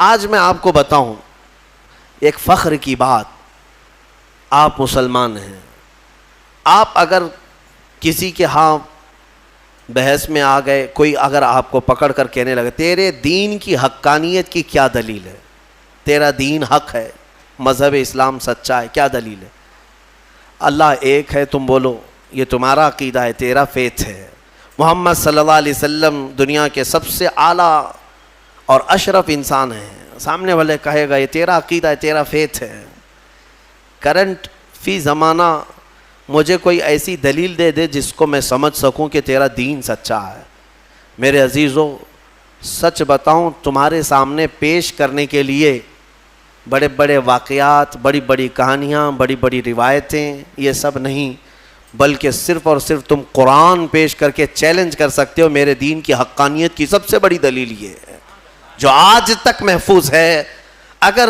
آج میں آپ کو بتاؤں ایک فخر کی بات. آپ مسلمان ہیں. آپ اگر کسی کے ہاں بحث میں آ گئے, کوئی اگر آپ کو پکڑ کر کہنے لگے تیرے دین کی حقانیت کی کیا دلیل ہے, تیرا دین حق ہے, مذہب اسلام سچا ہے, کیا دلیل ہے؟ اللہ ایک ہے تم بولو, یہ تمہارا عقیدہ ہے, تیرا فیتھ ہے. محمد صلی اللہ علیہ وسلم دنیا کے سب سے اعلیٰ اور اشرف انسان ہیں. سامنے والے کہے گا یہ تیرا عقیدہ ہے, تیرا فیتھ ہے. کرنٹ فی زمانہ مجھے کوئی ایسی دلیل دے دے جس کو میں سمجھ سکوں کہ تیرا دین سچا ہے. میرے عزیزو, سچ بتاؤں تمہارے سامنے پیش کرنے کے لیے بڑے بڑے واقعات, بڑی بڑی کہانیاں, بڑی بڑی روایتیں, یہ سب نہیں, بلکہ صرف اور صرف تم قرآن پیش کر کے چیلنج کر سکتے ہو. میرے دین کی حقانیت کی سب سے بڑی دلیل یہ ہے جو آج تک محفوظ ہے. اگر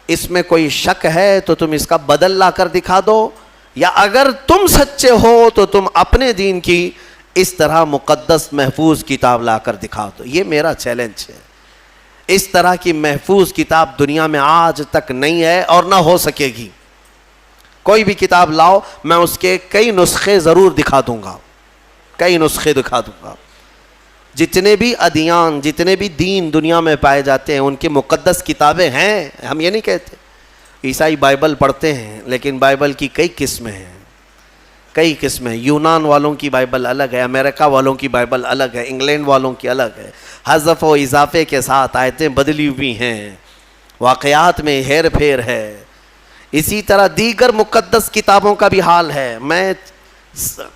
اس میں کوئی شک ہے تو تم اس کا بدل لا کر دکھا دو, یا اگر تم سچے ہو تو تم اپنے دین کی اس طرح مقدس محفوظ کتاب لا کر دکھا دو. یہ میرا چیلنج ہے. اس طرح کی محفوظ کتاب دنیا میں آج تک نہیں ہے اور نہ ہو سکے گی. کوئی بھی کتاب لاؤ, میں اس کے کئی نسخے ضرور دکھا دوں گا, کئی نسخے دکھا دوں گا. جتنے بھی ادیان, جتنے بھی دین دنیا میں پائے جاتے ہیں ان کی مقدس کتابیں ہیں. ہم یہ نہیں کہتے. عیسائی بائبل پڑھتے ہیں لیکن بائبل کی کئی قسمیں ہیں, کئی قسمیں. یونان والوں کی بائبل الگ ہے, امریکہ والوں کی بائبل الگ ہے, انگلینڈ والوں کی الگ ہے. حذف و اضافے کے ساتھ آیتیں بدلی ہوئی ہیں, واقعات میں ہیر پھیر ہے. اسی طرح دیگر مقدس کتابوں کا بھی حال ہے. میں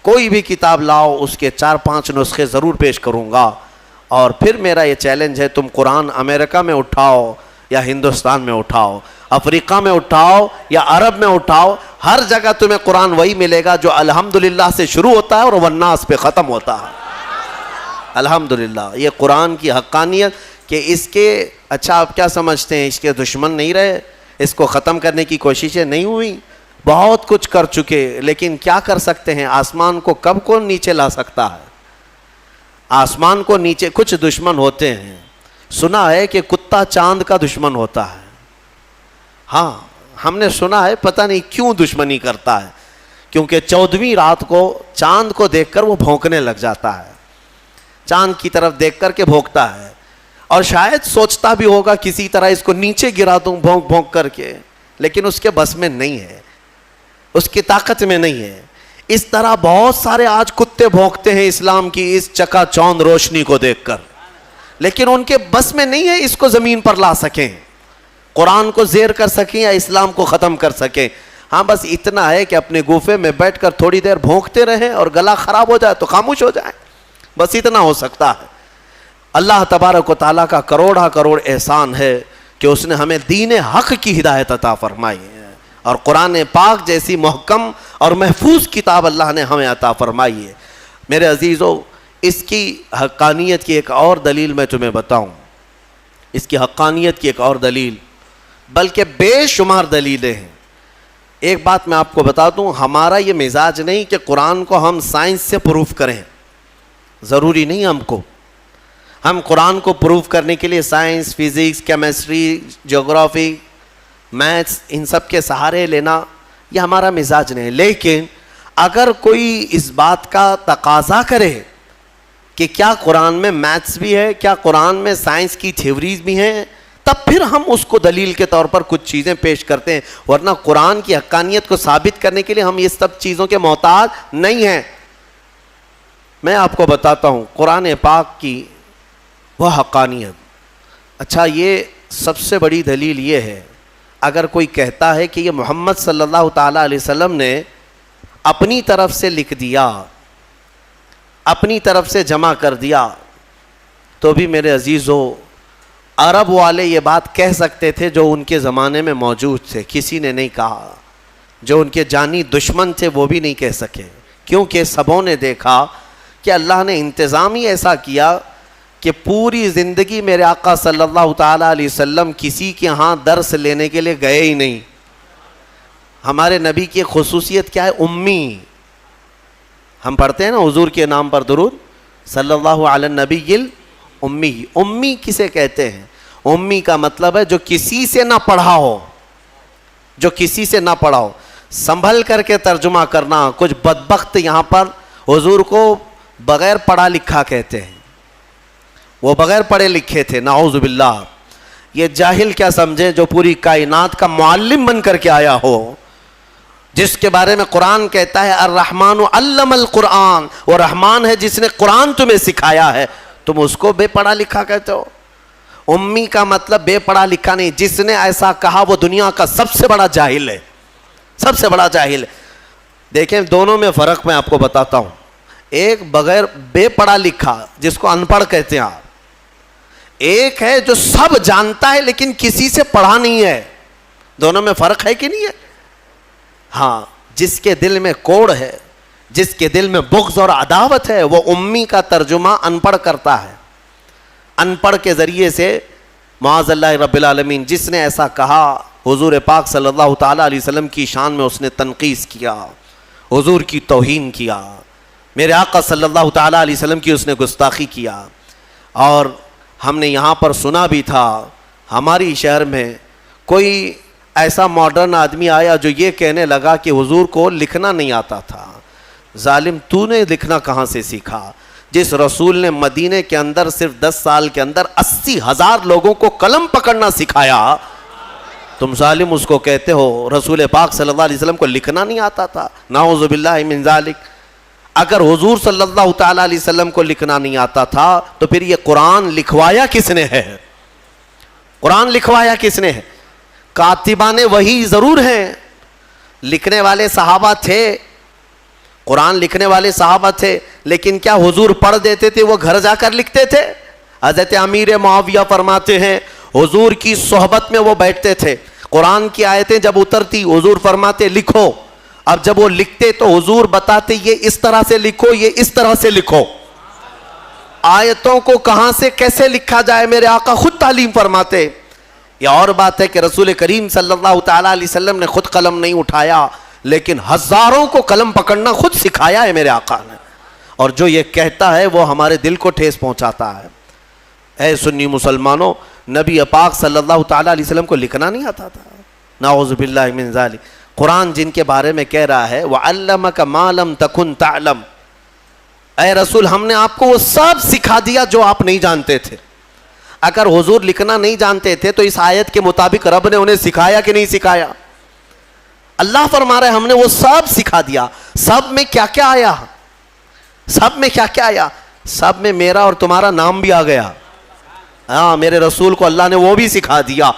کوئی بھی کتاب لاؤ اس کے 4-5 نسخے ضرور پیش کروں گا. اور پھر میرا یہ چیلنج ہے, تم قرآن امریکہ میں اٹھاؤ یا ہندوستان میں اٹھاؤ, افریقہ میں اٹھاؤ یا عرب میں اٹھاؤ, ہر جگہ تمہیں قرآن وہی ملے گا جو الحمدللہ سے شروع ہوتا ہے اور والناس پہ ختم ہوتا ہے. الحمدللہ. یہ قرآن کی حقانیت کہ اس کے, اچھا آپ کیا سمجھتے ہیں اس کے دشمن نہیں رہے, اس کو ختم کرنے کی کوششیں نہیں ہوئی؟ بہت کچھ کر چکے, لیکن کیا کر سکتے ہیں؟ آسمان کو کب کون نیچے لا سکتا ہے؟ آسمان کو نیچے کچھ دشمن ہوتے ہیں. سنا ہے کہ کتا چاند کا دشمن ہوتا ہے. ہاں ہم نے سنا ہے, پتہ نہیں کیوں دشمنی کرتا ہے, کیونکہ 14ویں رات کو چاند کو دیکھ کر وہ بھونکنے لگ جاتا ہے. چاند کی طرف دیکھ کر کے بھونکتا ہے, اور شاید سوچتا بھی ہوگا کسی طرح اس کو نیچے گرا دوں بھونک بھونک کر کے, لیکن اس کے بس میں نہیں ہے, اس کی طاقت میں نہیں ہے. اس طرح بہت سارے آج کتے بھونکتے ہیں اسلام کی اس چکا چوند روشنی کو دیکھ کر, لیکن ان کے بس میں نہیں ہے اس کو زمین پر لا سکیں, قرآن کو زیر کر سکیں یا اسلام کو ختم کر سکیں. ہاں بس اتنا ہے کہ اپنے گوفے میں بیٹھ کر تھوڑی دیر بھونکتے رہیں, اور گلا خراب ہو جائے تو خاموش ہو جائیں, بس اتنا ہو سکتا ہے. اللہ تبارک و تعالیٰ کا کروڑا کروڑ احسان ہے کہ اس نے ہمیں دین حق کی ہدایت عطا فرمائی ہے, اور قرآن پاک جیسی محکم اور محفوظ کتاب اللہ نے ہمیں عطا فرمائی ہے. میرے عزیزو, اس کی حقانیت کی ایک اور دلیل میں تمہیں بتاؤں, اس کی حقانیت کی ایک اور دلیل, بلکہ بے شمار دلیلیں ہیں. ایک بات میں آپ کو بتا دوں, ہمارا یہ مزاج نہیں کہ قرآن کو ہم سائنس سے پروف کریں, ضروری نہیں ہم کو. ہم قرآن کو پروف کرنے کے لیے سائنس, فزکس, کیمسٹری, جغرافی, میتھس, ان سب کے سہارے لینا یہ ہمارا مزاج نہیں. لیکن اگر کوئی اس بات کا تقاضا کرے کہ کیا قرآن میں میتھس بھی ہے, کیا قرآن میں سائنس کی تھیوریز بھی ہیں, تب پھر ہم اس کو دلیل کے طور پر کچھ چیزیں پیش کرتے ہیں, ورنہ قرآن کی حقانیت کو ثابت کرنے کے لیے ہم یہ سب چیزوں کے محتاج نہیں ہیں. میں آپ کو بتاتا ہوں قرآن پاک کی وہ حقانیت. اچھا, یہ سب سے بڑی دلیل یہ ہے, اگر کوئی کہتا ہے کہ یہ محمد صلی اللہ تعالیٰ علیہ وسلم نے اپنی طرف سے لکھ دیا, اپنی طرف سے جمع کر دیا, تو بھی میرے عزیزو عرب والے یہ بات کہہ سکتے تھے جو ان کے زمانے میں موجود تھے, کسی نے نہیں کہا. جو ان کے جانی دشمن تھے وہ بھی نہیں کہہ سکے, کیونکہ سبوں نے دیکھا کہ اللہ نے انتظام ہی ایسا کیا کہ پوری زندگی میرے آقا صلی اللہ تعالیٰ علیہ وسلم کسی کے ہاں درس لینے کے لیے گئے ہی نہیں. ہمارے نبی کی خصوصیت کیا ہے؟ امی. ہم پڑھتے ہیں نا حضور کے نام پر درود, صلی اللہ علی النبی الامی. امی کسے کہتے ہیں؟ امی کا مطلب ہے جو کسی سے نہ پڑھا ہو، جو کسی سے نہ پڑھا ہو. سنبھل کر کے ترجمہ کرنا. کچھ بدبخت یہاں پر حضور کو بغیر پڑھا لکھا کہتے ہیں. وہ بغیر پڑھے لکھے تھے، نعوذ باللہ. یہ جاہل کیا سمجھے جو پوری کائنات کا معلم بن کر کے آیا ہو، جس کے بارے میں قرآن کہتا ہے الرحمن علم القرآن، وہ رحمان ہے جس نے قرآن تمہیں سکھایا ہے، تم اس کو بے پڑھا لکھا کہتے ہو. امی کا مطلب بے پڑھا لکھا نہیں. جس نے ایسا کہا وہ دنیا کا سب سے بڑا جاہل ہے، سب سے بڑا جاہل ہے. دیکھیں دونوں میں فرق میں آپ کو بتاتا ہوں. ایک بغیر بے پڑھا لکھا جس کو ان پڑھ کہتے ہیں آپ، ایک ہے جو سب جانتا ہے لیکن کسی سے پڑھا نہیں ہے. دونوں میں فرق ہے کہ نہیں ہے؟ ہاں، جس کے دل میں کوڑ ہے، جس کے دل میں بغض اور عداوت ہے، وہ امی کا ترجمہ ان پڑھ کرتا ہے. ان پڑھ کے ذریعے سے معاذ اللہ رب العالمین. جس نے ایسا کہا حضور پاک صلی اللہ تعالیٰ علیہ وسلم کی شان میں اس نے تنقیص کیا، حضور کی توہین کیا، میرے آقا صلی اللہ تعالیٰ علیہ وسلم کی اس نے گستاخی کیا. اور ہم نے یہاں پر سنا بھی تھا ہماری شہر میں کوئی ایسا ماڈرن آدمی آیا جو یہ کہنے لگا کہ حضور کو لکھنا نہیں آتا تھا. ظالم، تو نے لکھنا کہاں سے سیکھا؟ جس رسول نے مدینے کے اندر صرف 10 سال کے اندر 80,000 لوگوں کو قلم پکڑنا سکھایا، تم ظالم اس کو کہتے ہو رسول پاک صلی اللہ علیہ وسلم کو لکھنا نہیں آتا تھا. نعوذ باللہ من ذالک. اگر حضور صلی اللہ تعالیٰ علیہ وسلم کو لکھنا نہیں آتا تھا تو پھر یہ قرآن لکھوایا کس نے ہے؟ قرآن لکھوایا کس نے ہے؟ کاتبان وحی ضرور ہیں، لکھنے والے صحابہ تھے، قرآن لکھنے والے صحابہ تھے، لیکن کیا حضور پڑھ دیتے تھے وہ گھر جا کر لکھتے تھے؟ حضرت امیر معاویہ فرماتے ہیں حضور کی صحبت میں وہ بیٹھتے تھے، قرآن کی آیتیں جب اترتی حضور فرماتے لکھو. اب جب وہ لکھتے تو حضور بتاتے یہ اس طرح سے لکھو، یہ اس طرح سے لکھو. آیتوں کو کہاں سے کیسے لکھا جائے میرے آقا خود تعلیم فرماتے. یہ اور بات ہے کہ رسول کریم صلی اللہ تعالیٰ علیہ وسلم نے خود قلم نہیں اٹھایا، لیکن ہزاروں کو قلم پکڑنا خود سکھایا ہے میرے آقا نے. اور جو یہ کہتا ہے وہ ہمارے دل کو ٹھیس پہنچاتا ہے. اے سنی مسلمانوں، نبی پاک صلی اللہ تعالیٰ علیہ وسلم کو لکھنا نہیں آتا تھا. نعوذ باللہ من ذالک. قرآن جن کے بارے میں کہہ رہا ہے وَعَلَّمَكَ مَا لَمْ تَكُنْ تَعْلَمْ، اے رسول ہم نے آپ کو وہ سب سکھا دیا جو آپ نہیں جانتے تھے. اگر حضور لکھنا نہیں جانتے تھے تو اس آیت کے مطابق رب نے انہیں سکھایا کہ نہیں سکھایا؟ اللہ فرما رہے ہم نے وہ سب سکھا دیا. سب میں کیا کیا آیا؟ سب میں کیا کیا آیا؟ سب میں میرا اور تمہارا نام بھی آ گیا. ہاں، میرے رسول کو اللہ نے وہ بھی سکھا دیا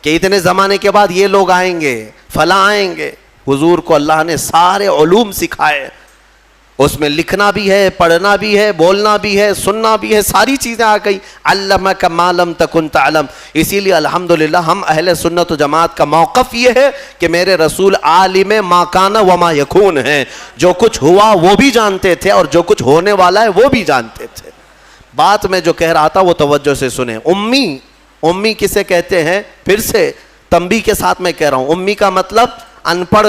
کہ اتنے زمانے کے بعد یہ لوگ آئیں گے، فلاں آئیں گے. حضور کو اللہ نے سارے علوم سکھائے. اس میں لکھنا بھی ہے، پڑھنا بھی ہے، بولنا بھی ہے، سننا بھی ہے، ساری چیزیں آ گئی. علمک ما لم تکن تعلم. اسی لیے الحمدللہ ہم اہل سنت و جماعت کا موقف یہ ہے کہ میرے رسول عالم ما کان و ما یکون ہیں. جو کچھ ہوا وہ بھی جانتے تھے اور جو کچھ ہونے والا ہے وہ بھی جانتے تھے. بات میں جو کہہ رہا تھا وہ توجہ سے سنیں. امی کسے کہتے ہیں؟ پھر سے تنبیہ کے ساتھ میں کہہ رہا ہوں، امی کا مطلب ان پڑھ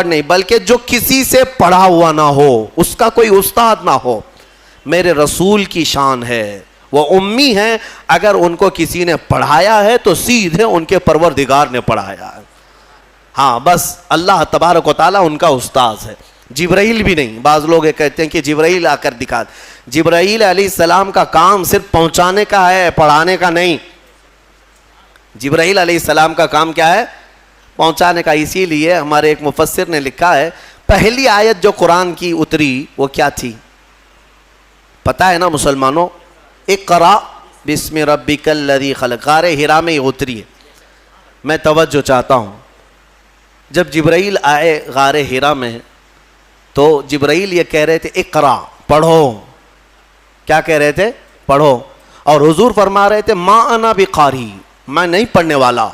نہیں، بلکہ جو کسی سے پڑھا ہوا نہ ہو، اس کا کوئی استاد نہ ہو. میرے رسول کی شان ہے وہ امی ہیں. اگر ان کو کسی نے پڑھایا ہے تو سیدھے ان کے پروردگار نے پڑھایا ہے. ہاں بس اللہ تبارک و تعالیٰ ان کا استاذ ہے. جبرائیل بھی نہیں. بعض لوگ یہ کہتے ہیں کہ جبرائیل آ کر دکھا. جبرائیل علیہ السلام کا کام صرف پہنچانے کا ہے، پڑھانے کا نہیں. جبرائیل علیہ السلام کا کام کیا ہے؟ پہنچانے کا. اسی لیے ہمارے ایک مفسر نے لکھا ہے پہلی آیت جو قرآن کی اتری وہ کیا تھی پتہ ہے نا مسلمانوں؟ اقرا بسم ربک الذی خلق. غار حرا میں یہ اتری ہے. میں توجہ چاہتا ہوں، جب جبرائیل آئے غار حرا میں تو جبرائیل یہ کہہ رہے تھے اقرا، پڑھو. کیا کہہ رہے تھے؟ پڑھو. اور حضور فرما رہے تھے ما انا بقاری، میں نہیں پڑھنے والا.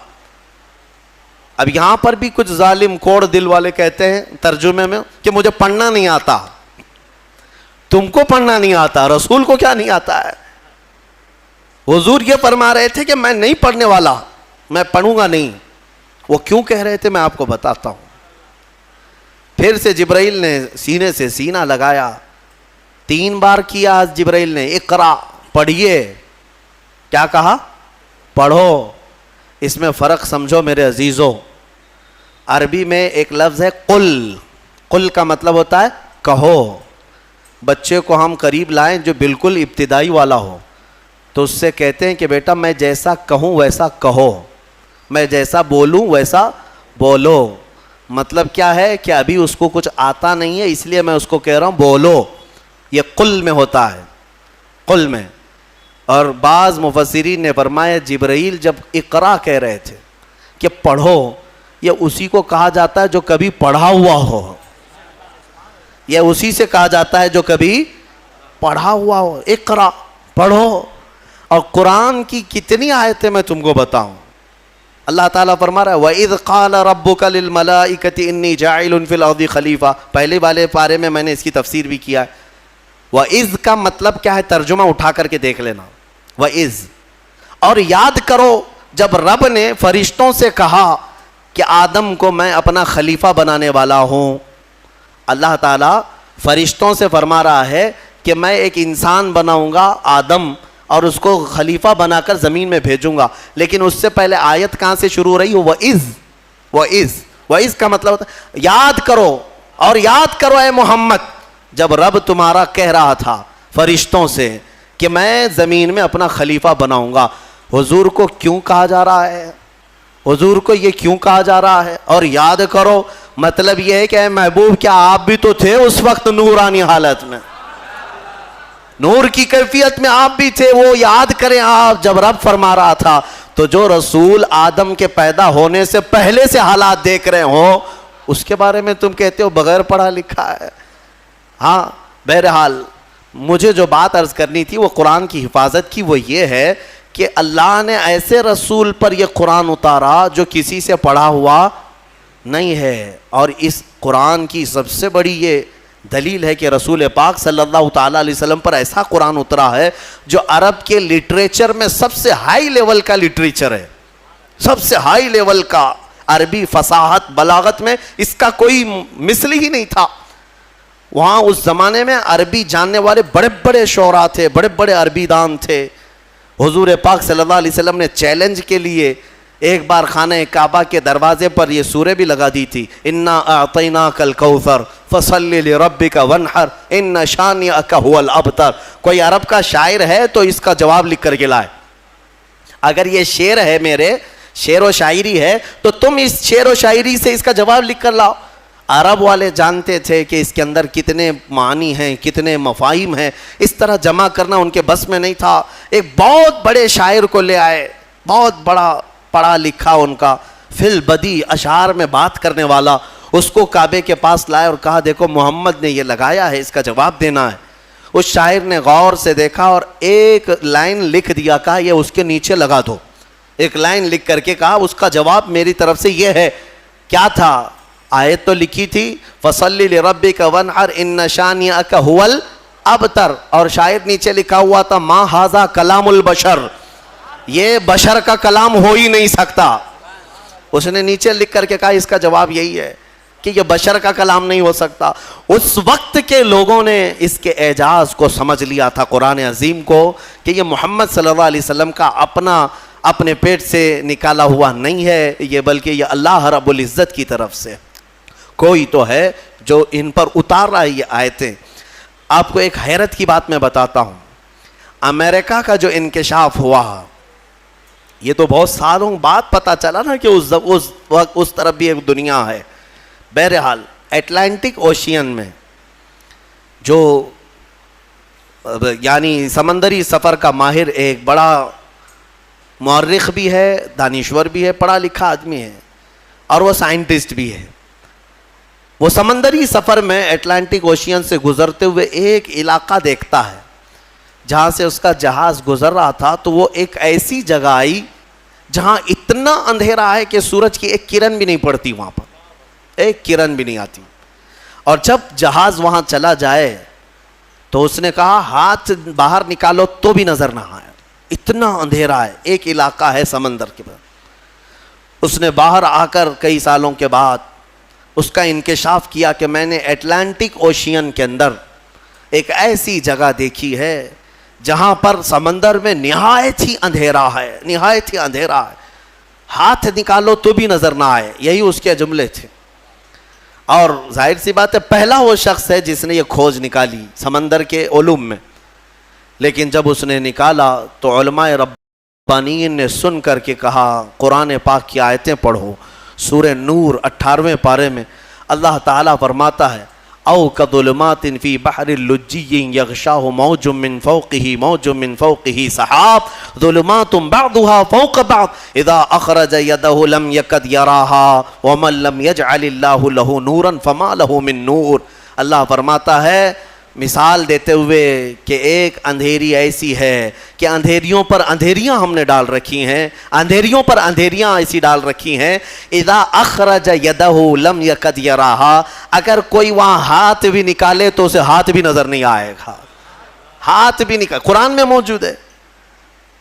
اب یہاں پر بھی کچھ ظالم کوڑ دل والے کہتے ہیں ترجمے میں کہ مجھے پڑھنا نہیں آتا. تم کو پڑھنا نہیں آتا، رسول کو کیا نہیں آتا ہے؟ حضور یہ فرما رہے تھے کہ میں نہیں پڑھنے والا، میں پڑھوں گا نہیں. وہ کیوں کہہ رہے تھے میں آپ کو بتاتا ہوں. پھر سے جبرائیل نے سینے سے سینہ لگایا، 3 بار کیا جبرائیل نے اقرا، پڑھیے. کیا کہا؟ پڑھو. اس میں فرق سمجھو میرے عزیزوں. عربی میں ایک لفظ ہے قل. قل کا مطلب ہوتا ہے کہو. بچے کو ہم قریب لائیں جو بالکل ابتدائی والا ہو تو اس سے کہتے ہیں کہ بیٹا میں جیسا کہوں ویسا کہو, میں جیسا بولوں ویسا بولو. مطلب کیا ہے کہ ابھی اس کو کچھ آتا نہیں ہے اس لیے میں اس کو کہہ رہا ہوں بولو. یہ قل میں ہوتا ہے, قل میں. اور بعض مفسرین نے فرمایا جبرائیل جب اقرا کہہ رہے تھے کہ پڑھو, یہ اسی کو کہا جاتا ہے جو کبھی پڑھا ہوا ہو, یہ اسی سے کہا جاتا ہے جو کبھی پڑھا ہوا ہو. اقرا, پڑھو. اور قرآن کی کتنی آیتیں میں تم کو بتاؤں. اللہ تعالیٰ فرما رہا ہے وَإِذْ قَالَ رَبُّكَ لِلْمَلَائِكَةِ إِنِّي جَاعِلٌ فِي الْأَرْضِ خَلِيفَةً. پہلے والے پارے میں نے اس کی تفسیر بھی کیا ہے. وَإِذْ کا مطلب کیا ہے, ترجمہ اٹھا کر کے دیکھ لینا. وَإِذْ, اور یاد کرو جب رب نے فرشتوں سے کہا کہ آدم کو میں اپنا خلیفہ بنانے والا ہوں. اللہ تعالیٰ فرشتوں سے فرما رہا ہے کہ میں ایک انسان بناؤں گا آدم, اور اس کو خلیفہ بنا کر زمین میں بھیجوں گا. لیکن اس سے پہلے آیت کہاں سے شروع ہو رہی ہو؟ وَإِذْ کا مطلب ہوتا ہے یاد کرو. اور یاد کرو اے محمد جب رب تمہارا کہہ رہا تھا فرشتوں سے کہ میں زمین میں اپنا خلیفہ بناؤں گا. حضور کو کیوں کہا جا رہا ہے, حضور کو یہ کیوں کہا جا رہا ہے؟ اور یاد کرو مطلب یہ ہے کہ اے محبوب کیا آپ بھی تو تھے اس وقت نورانی حالت میں, نور کی کیفیت میں آپ بھی تھے. وہ یاد کریں آپ جب رب فرما رہا تھا تو جو رسول آدم کے پیدا ہونے سے پہلے سے حالات دیکھ رہے ہوں اس کے بارے میں تم کہتے ہو بغیر پڑھا لکھا ہے. ہاں بہرحال مجھے جو بات عرض کرنی تھی وہ قرآن کی حفاظت کی, وہ یہ ہے کہ اللہ نے ایسے رسول پر یہ قرآن اتارا جو کسی سے پڑھا ہوا نہیں ہے. اور اس قرآن کی سب سے بڑی یہ دلیل ہے کہ رسول پاک صلی اللہ تعالیٰ علیہ وسلم پر ایسا قرآن اترا ہے جو عرب کے لٹریچر میں سب سے ہائی لیول کا لٹریچر ہے, سب سے ہائی لیول کا. عربی فصاحت بلاغت میں اس کا کوئی مثل ہی نہیں تھا. وہاں اس زمانے میں عربی جاننے والے بڑے بڑے شعراء تھے, بڑے بڑے عربی دان تھے. حضور پاک صلی اللہ علیہ وسلم نے چیلنج کے لیے ایک بار خانہ کعبہ کے دروازے پر یہ سورہ بھی لگا دی تھی, انا اعطیناک الکوثر فصلی لربک وانحر ان شانئک هو الابتر. کوئی عرب کا شاعر ہے تو اس کا جواب لکھ کر کے لائے. اگر یہ شعر ہے میرے, شعر و شاعری ہے, تو تم اس شعر و شاعری سے اس کا جواب لکھ کر لاؤ. عرب والے جانتے تھے کہ اس کے اندر کتنے معانی ہیں, کتنے مفاہیم ہیں, اس طرح جمع کرنا ان کے بس میں نہیں تھا. ایک بہت بڑے شاعر کو لے آئے, بہت بڑا پڑھا لکھا ان کا فی البدی اشعار میں بات کرنے والا, اس کو کعبے کے پاس لائے اور کہا دیکھو محمد نے یہ لگایا ہے, اس کا جواب دینا ہے. اس شاعر نے غور سے دیکھا اور ایک لائن لکھ دیا, کہا یہ اس کے نیچے لگا دو. ایک لائن لکھ کر کے کہا اس کا جواب میری طرف سے یہ ہے. کیا تھا؟ آیت تو لکھی تھی فصلی لربک وانحر ان شانئک هو الابتر, اور شاید نیچے لکھا ہوا تھا ما ھذا کلام البشر, یہ بشر کا کلام ہو ہی نہیں سکتا. اس نے نیچے لکھ کر کے کہا اس کا جواب یہی ہے کہ یہ بشر کا کلام نہیں ہو سکتا. اس وقت کے لوگوں نے اس کے اعجاز کو سمجھ لیا تھا قرآن عظیم کو کہ یہ محمد صلی اللہ علیہ وسلم کا اپنے پیٹ سے نکالا ہوا نہیں ہے, یہ بلکہ یہ اللہ رب العزت کی طرف سے کوئی تو ہے جو ان پر اتار رہا ہے یہ آیتیں. آپ کو ایک حیرت کی بات میں بتاتا ہوں. امریکہ کا جو انکشاف ہوا, یہ تو بہت سالوں بعد پتا چلا نا کہ اس طرف بھی ایک دنیا ہے. بہرحال اٹلانٹک اوشین میں جو یعنی سمندری سفر کا ماہر ایک بڑا مورخ بھی ہے, دانشور بھی ہے, پڑھا لکھا آدمی ہے, اور وہ سائنٹسٹ بھی ہے. وہ سمندری سفر میں اٹلانٹک اوشین سے گزرتے ہوئے ایک علاقہ دیکھتا ہے جہاں سے اس کا جہاز گزر رہا تھا. تو وہ ایک ایسی جگہ آئی جہاں اتنا اندھیرا ہے کہ سورج کی ایک کرن بھی نہیں پڑتی, وہاں پر ایک کرن بھی نہیں آتی. اور جب جہاز وہاں چلا جائے تو اس نے کہا ہاتھ باہر نکالو تو بھی نظر نہ آئے, اتنا اندھیرا ہے, ایک علاقہ ہے سمندر کے بعد. اس نے باہر آ کر کئی سالوں کے بعد اس کا انکشاف کیا کہ میں نے اٹلانٹک اوشین کے اندر ایک ایسی جگہ دیکھی ہے جہاں پر سمندر میں نہایت ہی اندھیرا ہے، نہایت ہی اندھیرا ہے، ہاتھ نکالو تو بھی نظر نہ آئے، یہی اس کے جملے تھے. اور ظاہر سی بات ہے پہلا وہ شخص ہے جس نے یہ کھوج نکالی سمندر کے علوم میں. لیکن جب اس نے نکالا تو علماء ربانیین نے سن کر کے کہا قرآن پاک کی آیتیں پڑھو. سورہ نور 18ویں پارے میں اللہ تعالیٰ فرماتا ہے او کظلمات فی بحر اللجی یغشاہ موج من فوقہ موج من فوقہ سحاب ظلمات بعضها فوق بعض اذا اخرج یدہ لم یکد یراہا ومن لم یجعل اللہ لہ نورا فما لہ من نور. اللہ فرماتا ہے مثال دیتے ہوئے کہ ایک اندھیری ایسی ہے کہ اندھیریوں پر اندھیریاں ہم نے ڈال رکھی ہیں، اندھیریوں پر اندھیریاں ایسی ڈال رکھی ہیں اذا اخرج یدہ لم یکد یراہا، اگر کوئی وہاں ہاتھ بھی نکالے تو اسے ہاتھ بھی نظر نہیں آئے گا. ہاتھ بھی نکال، قرآن میں موجود ہے.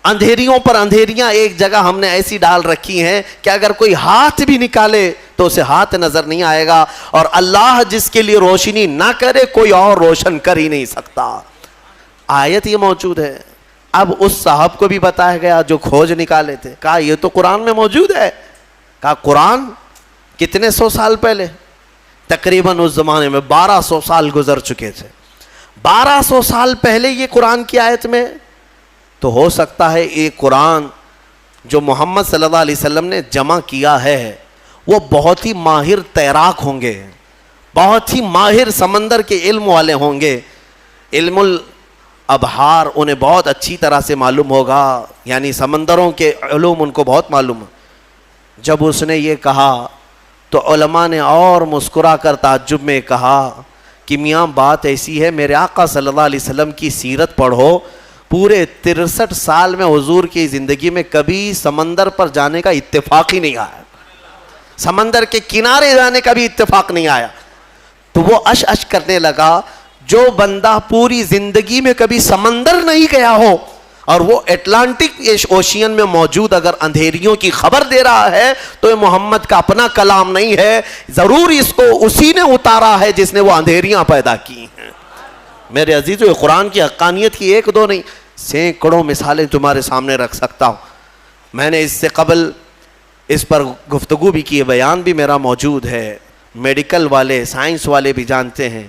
اندھیریوں پر اندھیریاں ایک جگہ ہم نے ایسی ڈال رکھی ہیں کہ اگر کوئی ہاتھ بھی نکالے تو اسے ہاتھ نظر نہیں آئے گا. اور اللہ جس کے لیے روشنی نہ کرے کوئی اور روشن کر ہی نہیں سکتا. آیت یہ موجود ہے. اب اس صاحب کو بھی بتایا گیا جو کھوج نکالے تھے، کہا یہ تو قرآن میں موجود ہے. کہا قرآن کتنے سو سال پہلے؟ تقریباً اس زمانے میں 1200 سال گزر چکے تھے. 1200 سال پہلے یہ قرآن کی آیت میں، تو ہو سکتا ہے یہ قرآن جو محمد صلی اللہ علیہ وسلم نے جمع کیا ہے وہ بہت ہی ماہر تیراک ہوں گے، بہت ہی ماہر سمندر کے علم والے ہوں گے. علم الابحار انہیں بہت اچھی طرح سے معلوم ہوگا، یعنی سمندروں کے علوم ان کو بہت معلوم ہے. جب اس نے یہ کہا تو علماء نے اور مسکرا کر تعجب میں کہا کہ میاں بات ایسی ہے، میرے آقا صلی اللہ علیہ وسلم کی سیرت پڑھو. پورے 63 سال میں حضور کی زندگی میں کبھی سمندر پر جانے کا اتفاق ہی نہیں آیا، سمندر کے کنارے جانے کا بھی اتفاق نہیں آیا. تو وہ اش اش کرنے لگا. جو بندہ پوری زندگی میں کبھی سمندر نہیں گیا ہو اور وہ اٹلانٹک اوشین میں موجود اگر اندھیریوں کی خبر دے رہا ہے تو یہ محمد کا اپنا کلام نہیں ہے، ضرور اس کو اسی نے اتارا ہے جس نے وہ اندھیریاں پیدا کی ہیں. میرے عزیزو، یہ قرآن کی حقانیت کی ایک دو نہیں، سینکڑوں مثالیں تمہارے سامنے رکھ سکتا ہوں. میں نے اس سے قبل اس پر گفتگو بھی کی ہے، بیان بھی میرا موجود ہے. میڈیکل والے، سائنس والے بھی جانتے ہیں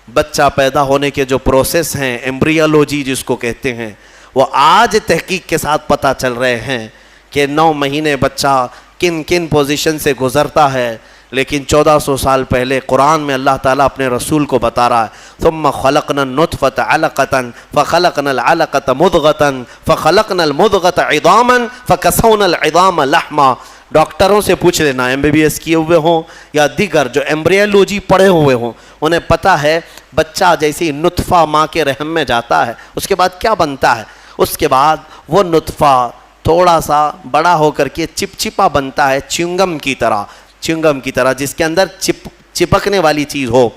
بچہ پیدا ہونے کے جو پروسیس ہیں، ایمبریولوجی جس کو کہتے ہیں، وہ آج تحقیق کے ساتھ پتہ چل رہے ہیں کہ 9 مہینے بچہ کن کن پوزیشن سے گزرتا ہے. لیکن 1400 سال پہلے قرآن میں اللہ تعالیٰ اپنے رسول کو بتا رہا ہے ثم خلقنا النطفة علقة فخلقنا العلقة مضغة فخلقنا المضغة عظاما فكسونا العظام لحما. ڈاکٹروں سے پوچھ لینا، ایم بی بی ایس کیے ہوئے ہوں یا دیگر جو ایمبریولوجی پڑھے ہوئے ہوں، انہیں پتہ ہے بچہ جیسے نطفہ ماں کے رحم میں جاتا ہے اس کے بعد کیا بنتا ہے. اس کے بعد وہ نطفہ تھوڑا سا بڑا ہو کر کے چپچپا بنتا ہے، چنگم کی طرح جس کے اندر چپکنے والی چیز ہو،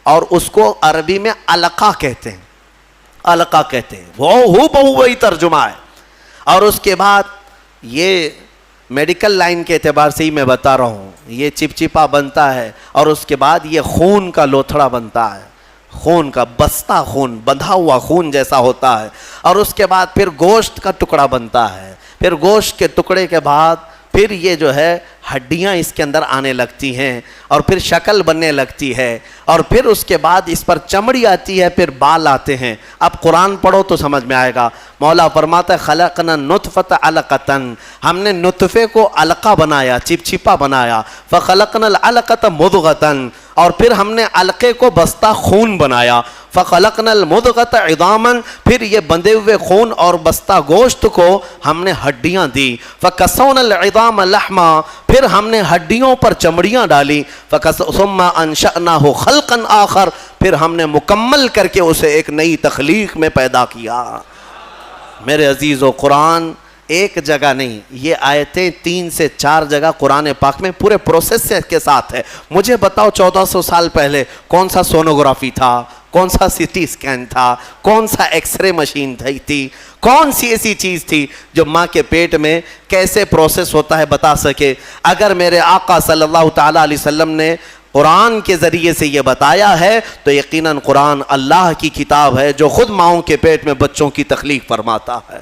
اور اس کو عربی میں علقہ کہتے ہیں. علقہ کہتے ہیں، وہ بہو وہی ترجمہ ہے. اور اس کے بعد یہ میڈیکل لائن کے اعتبار سے ہی میں بتا رہا ہوں، یہ چپچپا بنتا ہے اور اس کے بعد یہ خون کا لوتھڑا بنتا ہے، خون کا بستہ، خون بندھا ہوا خون جیسا ہوتا ہے. اور اس کے بعد پھر گوشت کا ٹکڑا بنتا ہے. پھر گوشت کے ٹکڑے کے بعد پھر یہ جو ہے ہڈیاں اس کے اندر آنے لگتی ہیں اور پھر شکل بننے لگتی ہے اور پھر اس کے بعد اس پر چمڑی آتی ہے، پھر بال آتے ہیں. اب قرآن پڑھو تو سمجھ میں آئے گا. مولا فرماتا ہے خلقنا النطفة علقة، ہم نے نطفے کو علقہ بنایا، چپچپا بنایا. فخلقنا العلقة مضغة، اور پھر ہم نے علقے کو بستہ خون بنایا. فخلقنا المضغة عظاما، پھر یہ بندھے ہوئے خون اور بستہ گوشت کو ہم نے ہڈیاں دی. فکسونا العظام لحما، پھر ہم نے ہڈیوں پر چمڑیاں ڈالی. ثم انشأناه خلقا آخر، پھر ہم نے مکمل کر کے اسے ایک نئی تخلیق میں پیدا کیا. میرے عزیزو، قرآن ایک جگہ نہیں، یہ آیتیں 3 سے 4 جگہ قرآن پاک میں پورے پروسیس کے ساتھ ہے. مجھے بتاؤ 1400 سال پہلے کون سا سونوگرافی تھا، کون سا سٹی سکین تھا، کون سا ایکس رے مشین تھی، کون سی ایسی چیز تھی جو ماں کے پیٹ میں کیسے پروسیس ہوتا ہے بتا سکے. اگر میرے آقا صلی اللہ تعالیٰ علیہ وسلم نے قرآن کے ذریعے سے یہ بتایا ہے تو یقیناً قرآن اللہ کی کتاب ہے جو خود ماؤں کے پیٹ میں بچوں کی تخلیق فرماتا ہے۔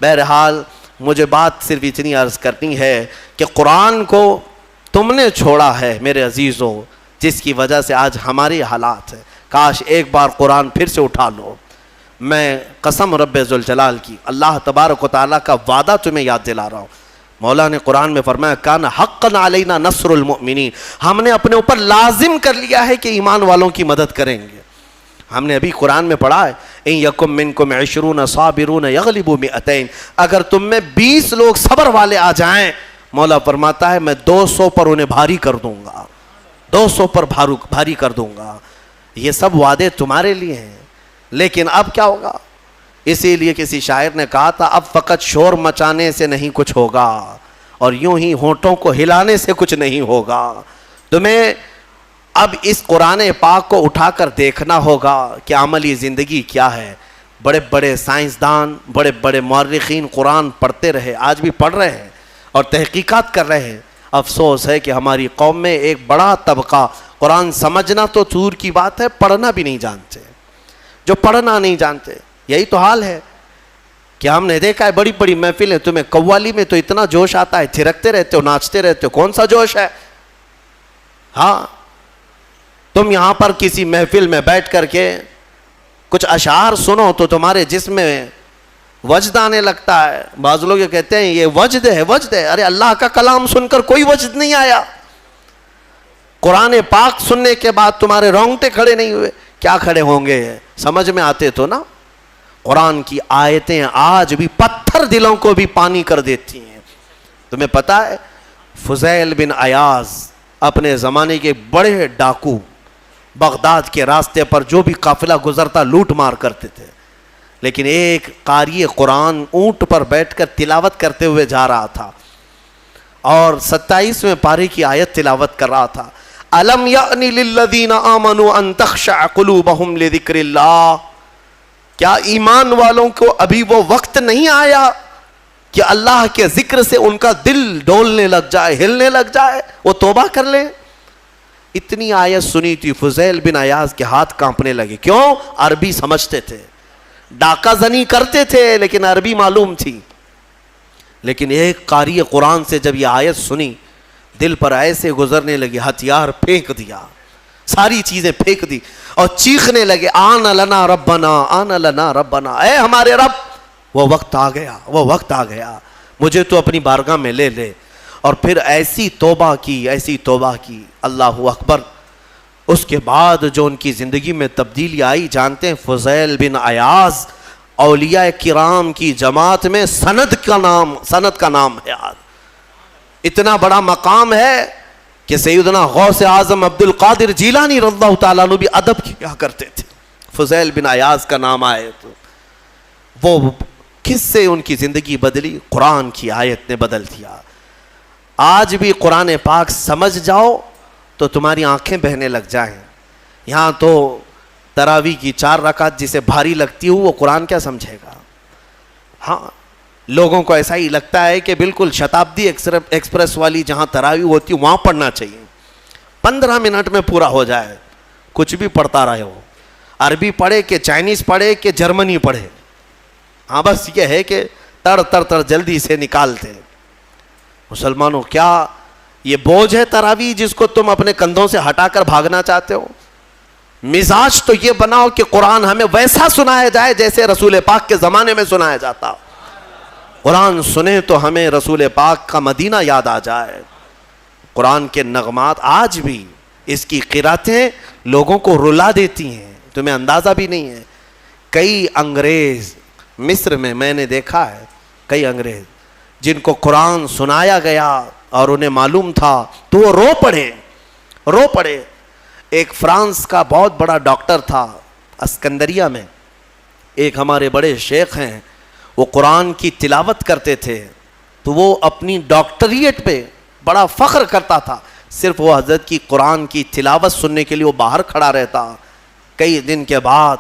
بہرحال مجھے بات صرف اتنی عرض کرنی ہے کہ قرآن کو تم نے چھوڑا ہے میرے عزیزوں، جس کی وجہ سے آج ہماری حالات ہے۔ کاش ایک بار قرآن پھر سے اٹھا لو۔ میں قسم رب ذوالجلال کی، اللہ تبارک و تعالیٰ کا وعدہ تمہیں یاد دلا رہا ہوں۔ مولا نے قرآن میں فرمایا کان حقا علینا نصر المؤمنین، ہم نے اپنے اوپر لازم کر لیا ہے کہ ایمان والوں کی مدد کریں گے۔ ہم نے ابھی قرآن میں پڑھا ہے ان یکم منکم 20 صابرون یغلبوا 200، اگر تم میں 20 لوگ صبر والے آ جائیں، مولا فرماتا ہے میں 200 پر انہیں بھاری کر دوں گا، 200 پر بھاری کر دوں گا۔ یہ سب وعدے تمہارے لیے ہیں، لیکن اب کیا ہوگا؟ اسی لیے کسی شاعر نے کہا تھا اب فقط شور مچانے سے نہیں کچھ ہوگا، اور یوں ہی ہونٹوں کو ہلانے سے کچھ نہیں ہوگا۔ تمہیں اب اس قرآن پاک کو اٹھا کر دیکھنا ہوگا کہ عملی زندگی کیا ہے۔ بڑے بڑے سائنسدان، بڑے بڑے مورخین قرآن پڑھتے رہے، آج بھی پڑھ رہے ہیں اور تحقیقات کر رہے ہیں۔ افسوس ہے کہ ہماری قوم میں ایک بڑا طبقہ قرآن سمجھنا تو دور کی بات ہے، پڑھنا بھی نہیں جانتے۔ جو پڑھنا نہیں جانتے، یہی تو حال ہے کہ ہم نے دیکھا ہے بڑی بڑی محفلیں، تمہیں قوالی میں تو اتنا جوش آتا ہے، تھرکتے رہتے ہو، ناچتے رہتے ہو، کون سا جوش ہے؟ ہاں، تم یہاں پر کسی محفل میں بیٹھ کر کے کچھ اشعار سنو تو تمہارے جسم میں وجد آنے لگتا ہے۔ بعض لوگ یہ کہتے ہیں یہ وجد ہے، وجد ہے۔ ارے اللہ کا کلام سن کر کوئی وجد نہیں آیا، قرآن پاک سننے کے بعد تمہارے رونگٹے کھڑے نہیں ہوئے، کیا کھڑے ہوں گے؟ سمجھ میں آتے تو نا۔ قرآن کی آیتیں آج بھی پتھر دلوں کو بھی پانی کر دیتی ہیں۔ تمہیں پتا ہے فضیل بن عیاض اپنے زمانے کے بڑے ڈاکو، بغداد کے راستے پر جو بھی قافلہ گزرتا لوٹ مار کرتے تھے، لیکن ایک قاری قرآن اونٹ پر بیٹھ کر تلاوت کرتے ہوئے جا رہا تھا اور 27ویں پارے کی آیت تلاوت کر رہا تھا، الم یأن للذین آمنوا ان تخشع قلوبہم لذکر اللہ، کیا ایمان والوں کو ابھی وہ وقت نہیں آیا کہ اللہ کے ذکر سے ان کا دل ڈولنے لگ جائے، ہلنے لگ جائے، وہ توبہ کر لیں؟ اتنی آیت سنی تھی، فضیل بن عیاض کے ہاتھ کانپنے لگے۔ کیوں؟ عربی سمجھتے تھے، ڈاکہ زنی کرتے تھے لیکن عربی معلوم تھی۔ لیکن ایک قاری قرآن سے جب یہ آیت سنی، دل پر ایسے گزرنے لگے، ہتھیار پھینک دیا، ساری چیزیں پھینک دی اور چیخنے لگے آن لنا ربنا، آن لنا ربنا، اے ہمارے رب وہ وقت آ گیا، وہ وقت آ گیا، مجھے تو اپنی بارگاہ میں لے لے۔ اور پھر ایسی توبہ کی، ایسی توبہ کی، اللہ اکبر۔ اس کے بعد جو ان کی زندگی میں تبدیلی آئی جانتے ہیں؟ فضیل بن عیاض اولیاء کرام کی جماعت میں سند کا نام ہے۔ آج اتنا بڑا مقام ہے کہ سیدنا غوث اعظم عبد القادر جیلانی رضی اللہ تعالیٰ عنہ بھی ادب کیا کرتے تھے۔ فضیل بن عیاض کا نام آئے تو وہ کس سے ان کی زندگی بدلی؟ قرآن کی آیت نے بدل دیا۔ آج بھی قرآن پاک سمجھ جاؤ تو تمہاری آنکھیں بہنے لگ جائیں۔ یہاں تو تراویح کی 4 رکعت جسے بھاری لگتی ہو وہ قرآن کیا سمجھے گا؟ ہاں، لوگوں کو ایسا ہی لگتا ہے کہ بالکل شتابدی ایکسپریس والی جہاں تراویح ہوتی ہے وہاں پڑھنا چاہیے، 15 منٹ میں پورا ہو جائے، کچھ بھی پڑھتا رہے ہو، عربی پڑھے کہ چائنیز پڑھے کہ جرمنی پڑھے، ہاں بس یہ ہے کہ تڑ جلدی سے نکالتے۔ مسلمانوں، کیا یہ بوجھ ہے تراویح جس کو تم اپنے کندھوں سے ہٹا کر بھاگنا چاہتے ہو؟ مزاج تو یہ بناؤ کہ قرآن ہمیں ویسا سنایا جائے جیسے رسول پاک کے زمانے میں سنایا جاتا۔ قرآن سنیں تو ہمیں رسول پاک کا مدینہ یاد آ جائے۔ قرآن کے نغمات آج بھی، اس کی قراتیں لوگوں کو رلا دیتی ہیں، تمہیں اندازہ بھی نہیں ہے۔ کئی انگریز مصر میں نے دیکھا ہے، کئی انگریز جن کو قرآن سنایا گیا اور انہیں معلوم تھا تو وہ رو پڑے۔ ایک فرانس کا بہت بڑا ڈاکٹر تھا اسکندریہ میں، ایک ہمارے بڑے شیخ ہیں، وہ قرآن کی تلاوت کرتے تھے تو وہ اپنی ڈاکٹریٹ پہ بڑا فخر کرتا تھا، صرف وہ حضرت کی قرآن کی تلاوت سننے کے لیے وہ باہر کھڑا رہتا۔ کئی دن کے بعد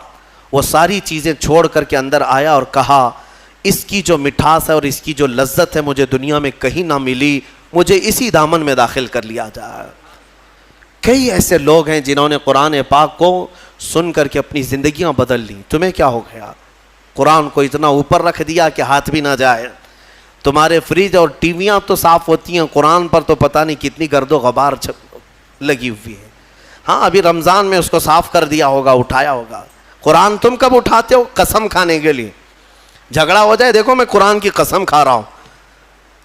وہ ساری چیزیں چھوڑ کر کے اندر آیا اور کہا اس کی جو مٹھاس ہے اور اس کی جو لذت ہے مجھے دنیا میں کہیں نہ ملی، مجھے اسی دامن میں داخل کر لیا جائے۔ کئی ایسے لوگ ہیں جنہوں نے قرآن پاک کو سن کر کے اپنی زندگیاں بدل لیں. تمہیں کیا ہو گیا؟ قرآن کو اتنا اوپر رکھ دیا کہ ہاتھ بھی نہ جائے. تمہارے فریج اور ٹی ویاں تو صاف ہوتی ہیں, قرآن پر تو پتہ نہیں کتنی گرد و غبار لگی ہوئی ہے. ہاں ابھی رمضان میں اس کو صاف کر دیا ہوگا, اٹھایا ہوگا. قرآن تم کب اٹھاتے ہو؟ قسم کھانے کے لیے. جھگڑا ہو جائے, دیکھو میں قرآن کی قسم کھا رہا ہوں.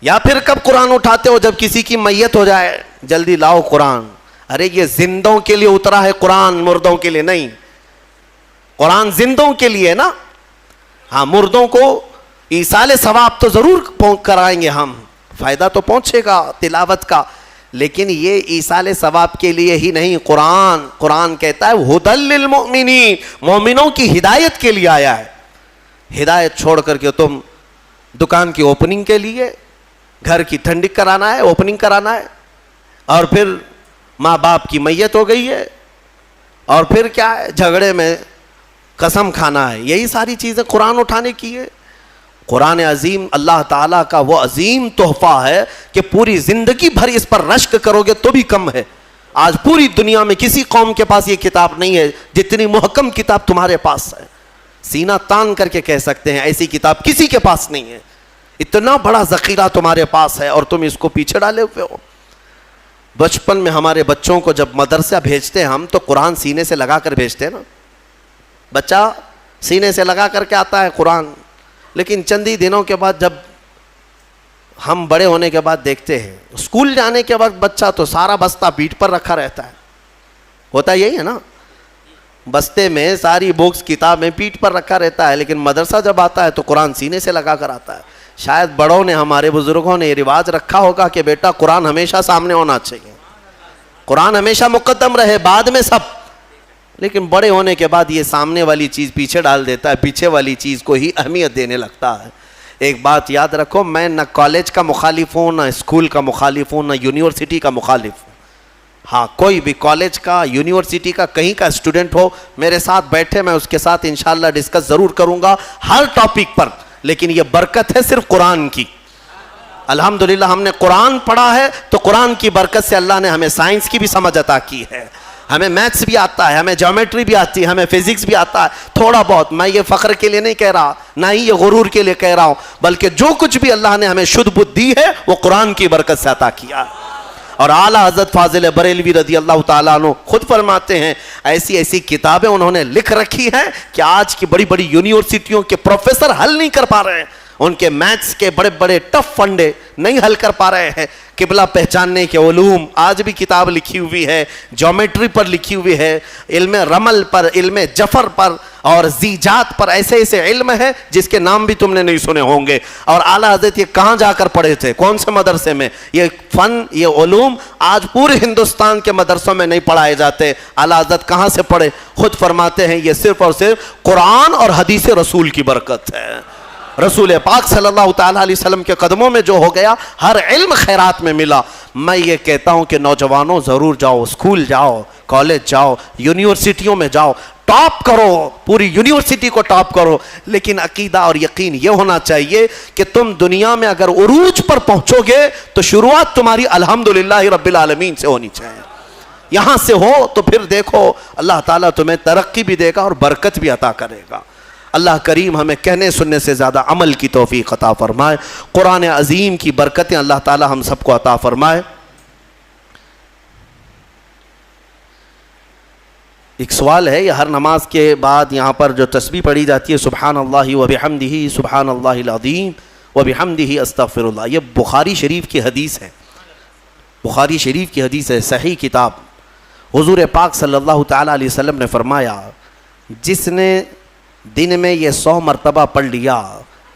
یا پھر کب قرآن اٹھاتے ہو؟ جب کسی کی میت ہو جائے, جلدی لاؤ قرآن. ارے یہ زندوں کے لیے اترا ہے قرآن, مردوں کے لیے نہیں. قرآن زندوں کے لیے نا. ہاں مردوں کو ایصال ثواب تو ضرور کرائیں گے ہم, فائدہ تو پہنچے گا تلاوت کا, لیکن یہ ایصال ثواب کے لیے ہی نہیں. قرآن کہتا ہے ھدی للمؤمنین, مومنوں کی ہدایت کے لیے آیا ہے. ہدایت چھوڑ کر کے تم دکان کی اوپننگ کے لیے, گھر کی ٹھنڈک کرانا ہے, اوپننگ کرانا ہے, اور پھر ماں باپ کی میت ہو گئی ہے, اور پھر کیا ہے, جھگڑے میں قسم کھانا ہے. یہی ساری چیزیں قرآن اٹھانے کی ہے. قرآن عظیم اللہ تعالیٰ کا وہ عظیم تحفہ ہے کہ پوری زندگی بھر اس پر رشک کرو گے تو بھی کم ہے. آج پوری دنیا میں کسی قوم کے پاس یہ کتاب نہیں ہے جتنی محکم کتاب تمہارے پاس ہے. سینہ تان کر کے کہہ سکتے ہیں ایسی کتاب کسی کے پاس نہیں ہے. اتنا بڑا ذخیرہ تمہارے پاس ہے اور تم اس کو پیچھے ڈالے ہوئے ہو. بچپن میں ہمارے بچوں کو جب مدرسہ بھیجتے ہیں ہم تو قرآن سینے سے لگا کر بھیجتے ہیں نا. بچہ سینے سے لگا کر کے آتا ہے قرآن. لیکن چندی دنوں کے بعد جب ہم بڑے ہونے کے بعد دیکھتے ہیں, اسکول جانے کے وقت بچہ تو سارا بستہ پیٹھ پر رکھا رہتا ہے. ہوتا یہی ہے نا, بستے میں ساری بکس کتابیں پیٹھ پر رکھا رہتا ہے, لیکن مدرسہ جب آتا ہے تو قرآن سینے سے لگا کر آتا ہے. شاید بڑوں نے, ہمارے بزرگوں نے یہ رواج رکھا ہوگا کہ بیٹا قرآن ہمیشہ سامنے ہونا چاہیے, قرآن ہمیشہ مقدم رہے, بعد میں سب. لیکن بڑے ہونے کے بعد یہ سامنے والی چیز پیچھے ڈال دیتا ہے, پیچھے والی چیز کو ہی اہمیت دینے لگتا ہے. ایک بات یاد رکھو, میں نہ کالج کا مخالف ہوں, نہ اسکول کا مخالف ہوں, نہ یونیورسٹی کا مخالف ہوں. ہاں کوئی بھی کالج کا, یونیورسٹی کا, کہیں کا اسٹوڈنٹ ہو, میرے ساتھ بیٹھے, میں اس کے ساتھ انشاءاللہ ڈسکس ضرور کروں گا ہر ٹاپک پر. لیکن یہ برکت ہے صرف قرآن کی. الحمدللہ ہم نے قرآن پڑھا ہے تو قرآن کی برکت سے اللہ نے ہمیں سائنس کی بھی سمجھ عطا کی ہے, ہمیں میتھس بھی آتا ہے, ہمیں جیومیٹری بھی آتی ہے, ہمیں فزکس بھی آتا ہے تھوڑا بہت. میں یہ فخر کے لیے نہیں کہہ رہا, نہ ہی یہ غرور کے لیے کہہ رہا ہوں, بلکہ جو کچھ بھی اللہ نے ہمیں شدھ بدھ دی ہے وہ قرآن کی برکت سے عطا کیا. اور اعلیٰ حضرت فاضل بریلوی رضی اللہ تعالیٰ عنہ خود فرماتے ہیں ایسی ایسی کتابیں انہوں نے لکھ رکھی ہیں کہ آج کی بڑی بڑی یونیورسٹیوں کے پروفیسر حل نہیں کر پا رہے ہیں. ان کے میتھس کے بڑے بڑے ٹف فنڈے نہیں حل کر پا رہے ہیں. قبلہ پہچاننے کے علوم آج بھی کتاب لکھی ہوئی ہے, جیومیٹری پر لکھی ہوئی ہے, علم رمل پر, علم جفر پر اور زیجات پر, ایسے ایسے علم ہے جس کے نام بھی تم نے نہیں سنے ہوں گے. اور اعلیٰ حضرت یہ کہاں جا کر پڑھے تھے, کون سے مدرسے میں؟ یہ فن, یہ علوم آج پورے ہندوستان کے مدرسوں میں نہیں پڑھائے جاتے. اعلیٰ حضرت کہاں سے پڑھے؟ خود فرماتے ہیں یہ صرف اور صرف قرآن اور حدیث رسول کی برکت ہے. رسول پاک صلی اللہ تعالیٰ علیہ وسلم کے قدموں میں جو ہو گیا, ہر علم خیرات میں ملا. میں یہ کہتا ہوں کہ نوجوانوں ضرور جاؤ, اسکول جاؤ, کالج جاؤ, یونیورسٹیوں میں جاؤ, ٹاپ کرو, پوری یونیورسٹی کو ٹاپ کرو. لیکن عقیدہ اور یقین یہ ہونا چاہیے کہ تم دنیا میں اگر عروج پر پہنچو گے تو شروعات تمہاری الحمدللہ رب العالمین سے ہونی چاہیے. یہاں سے ہو تو پھر دیکھو اللہ تعالیٰ تمہیں ترقی بھی دے گا اور برکت بھی عطا کرے گا. اللہ کریم ہمیں کہنے سننے سے زیادہ عمل کی توفیق عطا فرمائے. قرآن عظیم کی برکتیں اللہ تعالی ہم سب کو عطا فرمائے. ایک سوال ہے, یہ ہر نماز کے بعد یہاں پر جو تسبیح پڑھی جاتی ہے سبحان اللہ و بحمدہ سبحان اللہ العظیم و بحمدہ استغفر اللہ, یہ بخاری شریف کی حدیث ہے. بخاری شریف کی حدیث ہے, صحیح کتاب. حضور پاک صلی اللہ تعالی علیہ وسلم نے فرمایا جس نے دن میں یہ 100 مرتبہ پڑھ لیا,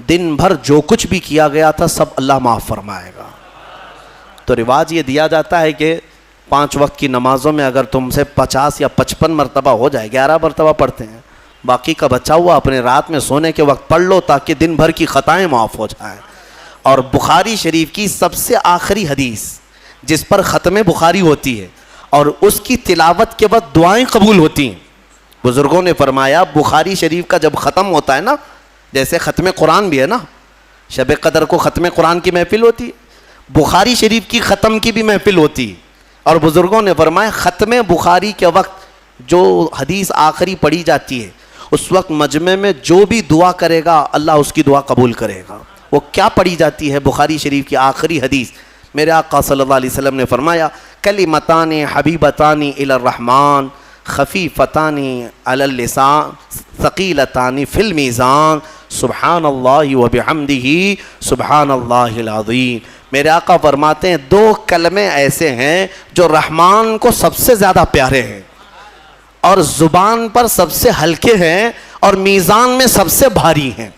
دن بھر جو کچھ بھی کیا گیا تھا سب اللہ معاف فرمائے گا. تو رواج یہ دیا جاتا ہے کہ 5 وقت کی نمازوں میں اگر تم سے 50 یا 55 مرتبہ ہو جائے, 11 مرتبہ پڑھتے ہیں, باقی کا بچا ہوا اپنے رات میں سونے کے وقت پڑھ لو تاکہ دن بھر کی خطائیں معاف ہو جائیں. اور بخاری شریف کی سب سے آخری حدیث جس پر ختم بخاری ہوتی ہے اور اس کی تلاوت کے وقت دعائیں قبول ہوتی ہیں. بزرگوں نے فرمایا بخاری شریف کا جب ختم ہوتا ہے نا, جیسے ختم قرآن بھی ہے نا, شب قدر کو ختم قرآن کی محفل ہوتی ہے, بخاری شریف کی ختم کی بھی محفل ہوتی ہے. اور بزرگوں نے فرمایا ختم بخاری کے وقت جو حدیث آخری پڑھی جاتی ہے اس وقت مجمع میں جو بھی دعا کرے گا اللہ اس کی دعا قبول کرے گا۔ وہ کیا پڑھی جاتی ہے؟ بخاری شریف کی آخری حدیث، میرے آقا صلی اللہ علیہ وسلم نے فرمایا کلمتان حبیبتان الی الرحمن خفیفتان علی اللسان ثقیلتان فی المیزان سبحان اللہ وبحمدہ سبحان اللہ العظیم۔ میرے آقا فرماتے ہیں دو کلمے ایسے ہیں جو رحمان کو سب سے زیادہ پیارے ہیں اور زبان پر سب سے ہلکے ہیں اور میزان میں سب سے بھاری ہیں۔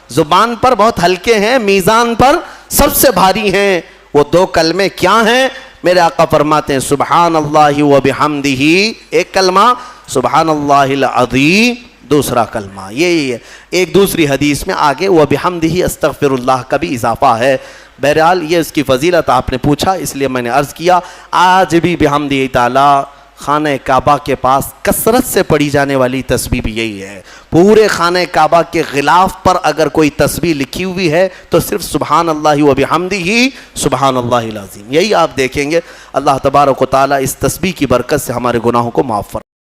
زبان پر بہت ہلکے ہیں، میزان پر سب سے بھاری ہیں۔ وہ دو کلمے کیا ہیں؟ میرے آقا فرماتے ہیں سبحان اللہ وبحمدہ ایک کلمہ، سبحان اللہ العظیم دوسرا کلمہ۔ یہی ہے۔ ایک دوسری حدیث میں آگے وبحمدہ استغفر اللہ کا بھی اضافہ ہے۔ بہرحال یہ اس کی فضیلت آپ نے پوچھا اس لیے میں نے عرض کیا۔ آج بھی بحمدہ تعالی خانہ کعبہ کے پاس کثرت سے پڑھی جانے والی تسبیح بھی یہی ہے۔ پورے خانہ کعبہ کے غلاف پر اگر کوئی تسبیح لکھی ہوئی ہے تو صرف سبحان اللہ وبحمدہ سبحان اللہ العظیم، یہی آپ دیکھیں گے۔ اللہ تبارک و تعالی اس تسبیح کی برکت سے ہمارے گناہوں کو معاف فرمائے۔